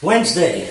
Wednesday,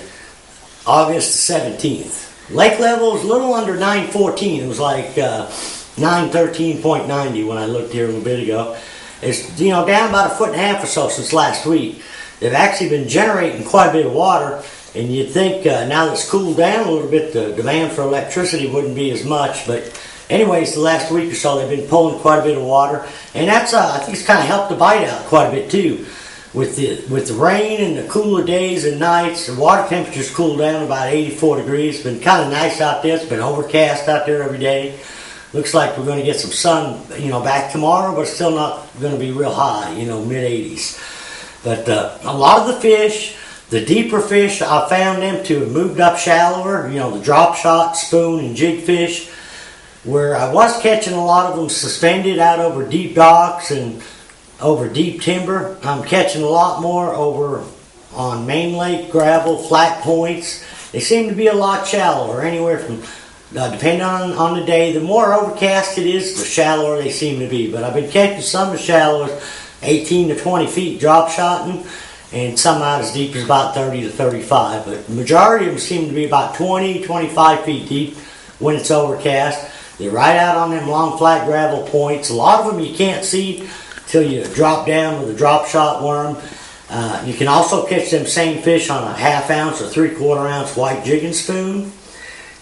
August the 17th. Lake level is a little under 914. It was like 913.90 when I looked here a little bit ago. It's down about 1.5 feet or so since last week. They've actually been generating quite a bit of water, and you'd think now that it's cooled down a little bit, the demand for electricity wouldn't be as much. But anyways, the last week or so they've been pulling quite a bit of water, and that's I think it's kind of helped the bite out quite a bit too. With the rain and the cooler days and nights, the water temperature's cooled down about 84 degrees. It's been kind of nice out there. It's been overcast out there every day. Looks like we're going to get some sun, back tomorrow, but it's still not going to be real high, mid-80s. But a lot of the fish, the deeper fish, I found them to have moved up shallower. The drop shot, spoon, and jig fish, where I was catching a lot of them suspended out over deep docks and over deep timber. I'm catching a lot more over on main lake gravel, flat points. They seem to be a lot shallower, anywhere from, depending on the day, the more overcast it is, the shallower they seem to be. But I've been catching some as shallow as 18 to 20 feet drop shotting, and some out as deep as about 30 to 35. But the majority of them seem to be about 20, 25 feet deep when it's overcast. They're right out on them long flat gravel points. A lot of them you can't see till you drop down with a drop shot worm. You can also catch them same fish on a 1/2 ounce or 3/4 ounce white jigging spoon.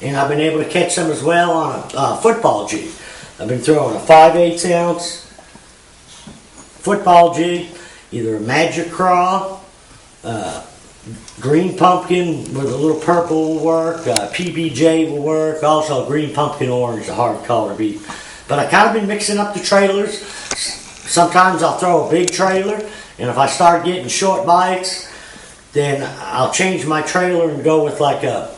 And I've been able to catch them as well on a football jig. I've been throwing a 5/8 ounce football jig, either a magic craw, green pumpkin with a little purple will work, PBJ will work, also green pumpkin orange, a hard color to beat. But I kind of been mixing up the trailers. Sometimes I'll throw a big trailer, and if I start getting short bites, then I'll change my trailer and go with like a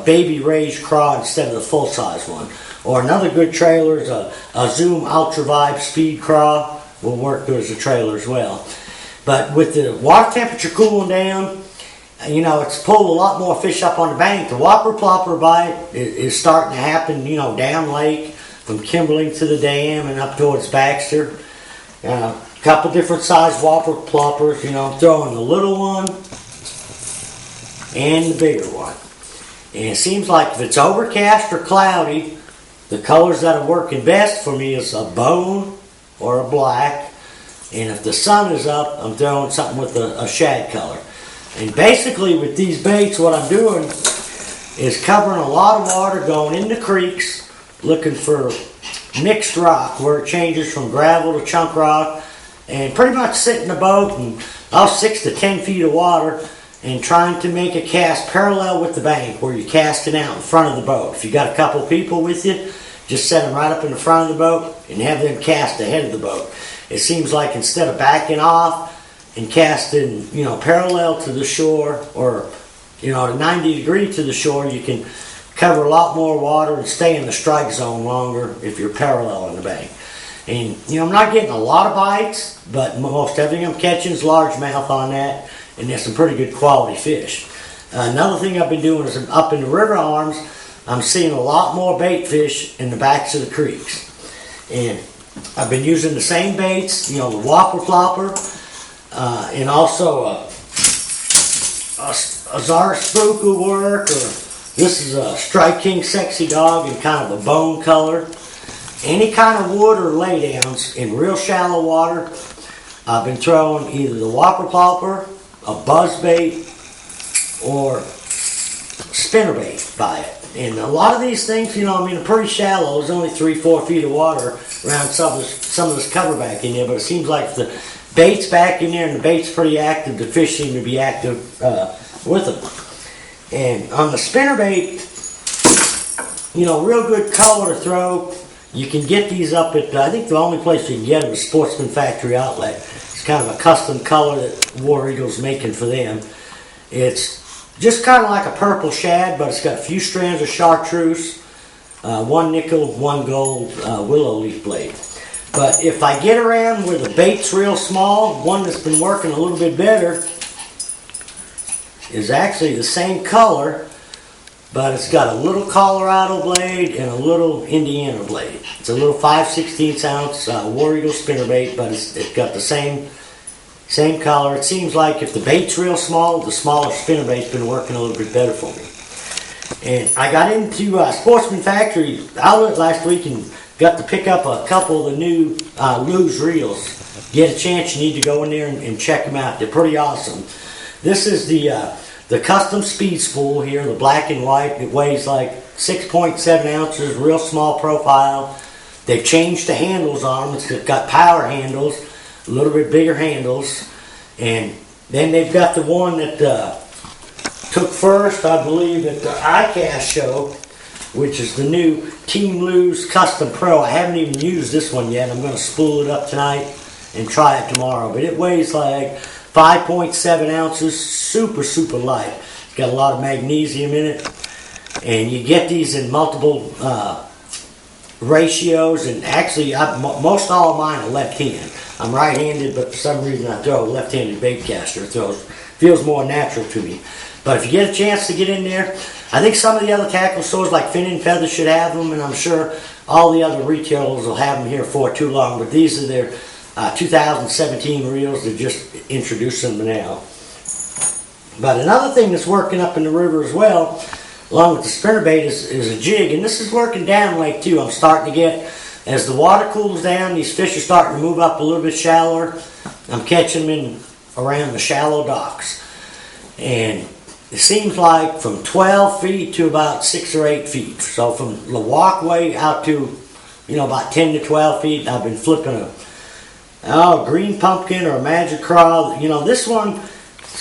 baby raised craw instead of the full size one. Or another good trailer is a Zoom Ultra Vibe Speed Craw, will work good as a trailer as well. But with the water temperature cooling down, it's pulled a lot more fish up on the bank. The whopper plopper bite is starting to happen, down lake from Kimberly to the dam and up towards Baxter. A couple different size whopper ploppers. I'm throwing the little one and the bigger one. And it seems like if it's overcast or cloudy, the colors that are working best for me is a bone or a black. And if the sun is up, I'm throwing something with a shad color. And basically with these baits, what I'm doing is covering a lot of water going into creeks, looking for mixed rock where it changes from gravel to chunk rock, and pretty much sit in the boat and 6 to 10 feet of water and trying to make a cast parallel with the bank where you're casting out in front of the boat. If you got a couple people with you, just set them right up in the front of the boat and have them cast ahead of the boat. It seems like instead of backing off and casting, parallel to the shore or, 90 degrees to the shore, you can cover a lot more water and stay in the strike zone longer if you're parallel in the bank. And, I'm not getting a lot of bites, but most everything I'm catching is largemouth on that, and there's some pretty good quality fish. Another thing I've been doing is up in the river arms, I'm seeing a lot more bait fish in the backs of the creeks. And I've been using the same baits, the whopper flopper, and also a Czar spook will work, or this is a Strike King Sexy Dog in kind of a bone color. Any kind of wood or laydowns in real shallow water, I've been throwing either the whopper plopper, a buzz bait, or spinnerbait by it. And a lot of these things, are pretty shallow. There's only 3-4 feet of water around some of this cover back in there, but it seems like if the bait's back in there and the bait's pretty active, the fish seem to be active with them. And on the spinnerbait, real good color to throw. You can get these up at, I think the only place you can get them is Sportsman Factory Outlet. It's kind of a custom color that War Eagle's making for them. It's just kind of like a purple shad, but it's got a few strands of chartreuse, 1 nickel, 1 gold willow leaf blade. But if I get around where the bait's real small, one that's been working a little bit better is actually the same color, but it's got a little Colorado blade and a little Indiana blade. It's a little 5/16 ounce War Eagle spinnerbait, but it's got the same Same color. It seems like if the bait's real small, the smaller spinnerbait's been working a little bit better for me. And I got into Sportsman Factory outlet last week and got to pick up a couple of the new Lose reels. Get a chance, you need to go in there and check them out. They're pretty awesome. This is the custom speed spool here, the black and white. It weighs like 6.7 ounces, real small profile. They've changed the handles on them. It's got power handles, a little bit bigger handles. And then they've got the one that took first, I believe, at the ICAST show, which is the new Team Lose Custom Pro. I haven't even used this one yet. I'm going to spool it up tonight and try it tomorrow. But it weighs like 5.7 ounces, super, super light. It's got a lot of magnesium in it. And you get these in multiple ratios. And actually, most all of mine are left-handed. I'm right-handed, but for some reason I throw a left-handed bait caster. It feels more natural to me. But if you get a chance to get in there, I think some of the other tackle stores like Fin and Feather should have them, and I'm sure all the other retailers will have them here for too long. But these are their 2017 reels. They're just introducing them now. But another thing that's working up in the river as well, along with the spinnerbait, is a jig. And this is working down lake too. I'm starting to get, as the water cools down, these fish are starting to move up a little bit shallower. I'm catching them in around the shallow docks. And it seems like from 12 feet to about 6 or 8 feet. So from the walkway out to, about 10 to 12 feet, I've been flipping a green pumpkin or a magic craw. This one's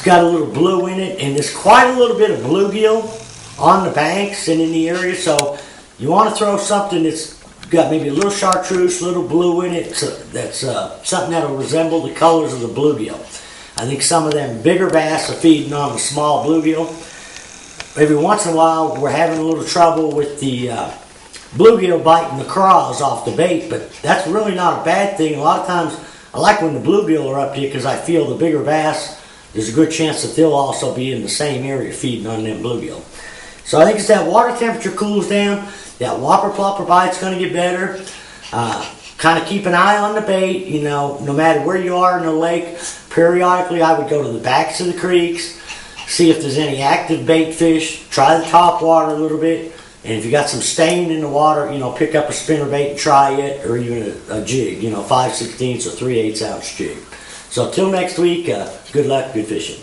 got a little blue in it, and there's quite a little bit of bluegill on the banks and in the area. So you want to throw something that's got maybe a little chartreuse, a little blue in it. That's something that'll resemble the colors of the bluegill. I think some of them bigger bass are feeding on the small bluegill. Every once in a while, we're having a little trouble with the bluegill biting the craws off the bait, but that's really not a bad thing. A lot of times, I like when the bluegill are up here because I feel the bigger bass, there's a good chance that they'll also be in the same area feeding on them bluegill. So I think as that water temperature cools down, that whopper plopper bite's going to get better. Kind of keep an eye on the bait, no matter where you are in the lake. Periodically, I would go to the backs of the creeks, see if there's any active bait fish, try the top water a little bit, and if you got some stain in the water, pick up a spinnerbait and try it, or even a jig, 5/16 or 3/8 ounce jig. So till next week, good luck, good fishing.